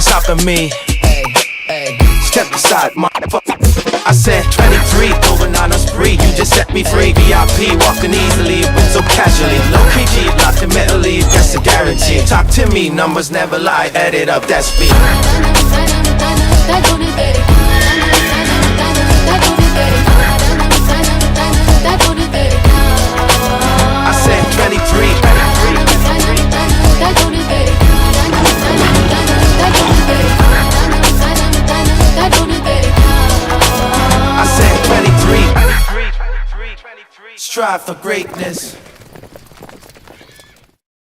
stopping me. Step aside, motherfucker. I said 23, going on a spree. You just set me free. VIP, walking easily, but so casually. Low key, locked in mentally, that's a guarantee. Talk to me, numbers never lie. Add it up, that's me. I said 23. I said 23. Strive for greatness.